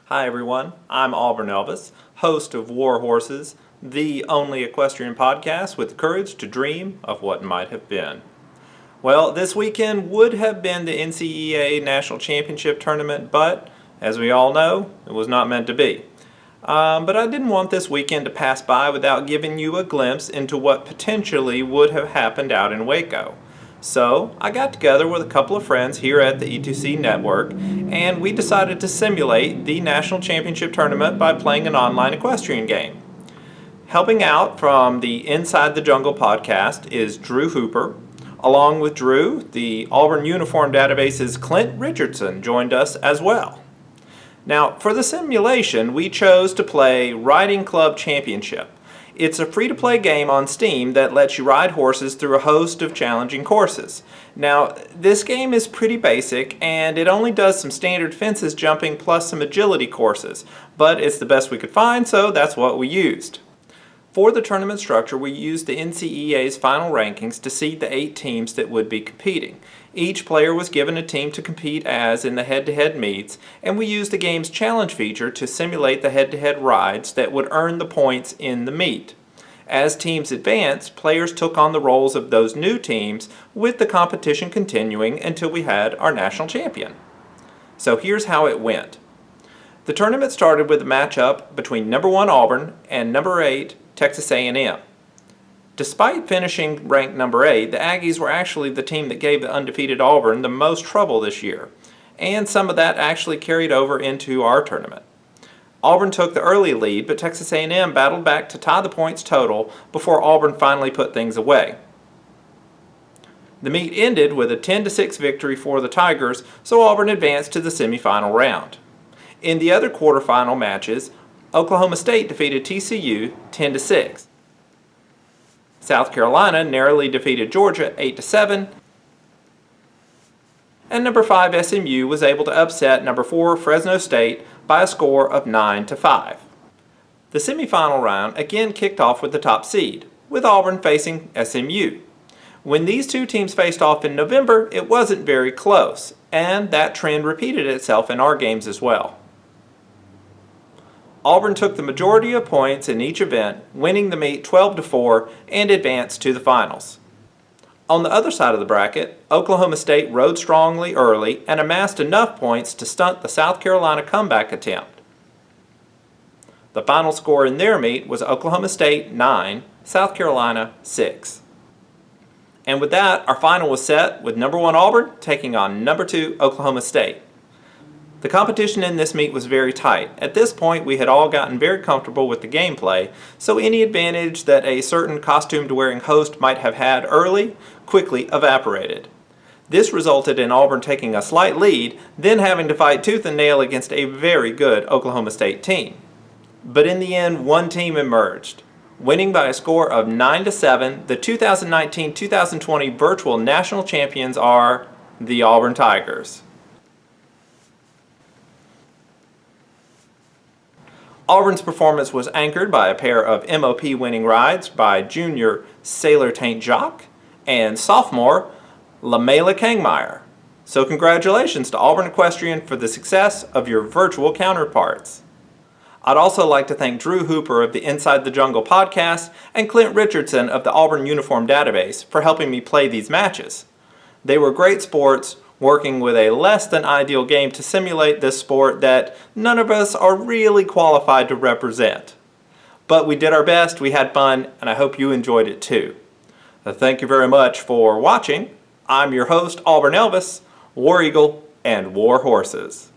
Hi everyone, I'm Auburn Elvis, host of War Horses, the only equestrian podcast with the courage to dream of what might have been. Well, this weekend would have been the NCEA National Championship Tournament, but as we all know, it was not meant to be. But I didn't want this weekend to pass by without giving you a glimpse into what potentially would have happened out in Waco. So I got together with a couple of friends here at the E2C network, and we decided to simulate the National Championship Tournament by playing an online equestrian game. Helping out from the Inside the Jungle podcast is Drew Hooper. Along with Drew, the Auburn Uniform Database's Clint Richardson joined us as well. Now, for the simulation, we chose to play Riding Club Championship. It's a free-to-play game on Steam that lets you ride horses through a host of challenging courses. Now, this game is pretty basic, and it only does some standard fences jumping plus some agility courses, but it's the best we could find, so that's what we used. For the tournament structure, we used the NCEA's final rankings to seed the 8 teams that would be competing. Each player was given a team to compete as in the head-to-head meets, and we used the game's challenge feature to simulate the head-to-head rides that would earn the points in the meet. As teams advanced, players took on the roles of those new teams, with the competition continuing until we had our national champion. So here's how it went. The tournament started with a matchup between number 1 Auburn and number 8 Texas A&M. Despite finishing ranked number 8, the Aggies were actually the team that gave the undefeated Auburn the most trouble this year, and some of that actually carried over into our tournament. Auburn took the early lead, but Texas A&M battled back to tie the points total before Auburn finally put things away. The meet ended with a 10-6 victory for the Tigers, so Auburn advanced to the semifinal round. In the other quarterfinal matches, Oklahoma State defeated TCU 10-6. South Carolina narrowly defeated Georgia 8-7. And number 5 SMU was able to upset number 4 Fresno State by a score of 9-5. The semifinal round again kicked off with the top seed, with Auburn facing SMU. When these two teams faced off in November, it wasn't very close, and that trend repeated itself in our games as well. Auburn took the majority of points in each event, winning the meet 12-4 and advanced to the finals. On the other side of the bracket, Oklahoma State rode strongly early and amassed enough points to stunt the South Carolina comeback attempt. The final score in their meet was Oklahoma State 9, South Carolina 6. And with that, our final was set with number 1 Auburn taking on number 2 Oklahoma State. The competition in this meet was very tight. At this point, we had all gotten very comfortable with the gameplay, so any advantage that a certain costumed-wearing host might have had early quickly evaporated. This resulted in Auburn taking a slight lead, then having to fight tooth and nail against a very good Oklahoma State team. But in the end, one team emerged. Winning by a score of 9-7, the 2019-2020 virtual national champions are the Auburn Tigers. Auburn's performance was anchored by a pair of MOP winning rides by junior Sailor Taint Jacques and sophomore Lamela Kangmeyer. So congratulations to Auburn Equestrian for the success of your virtual counterparts. I'd also like to thank Drew Hooper of the Inside the Jungle podcast and Clint Richardson of the Auburn Uniform Database for helping me play these matches. They were great sports, working with a less than ideal game to simulate this sport that none of us are really qualified to represent. But we did our best, we had fun, and I hope you enjoyed it too. Thank you very much for watching. I'm your host, Auburn Elvis, War Eagle, and War Horses.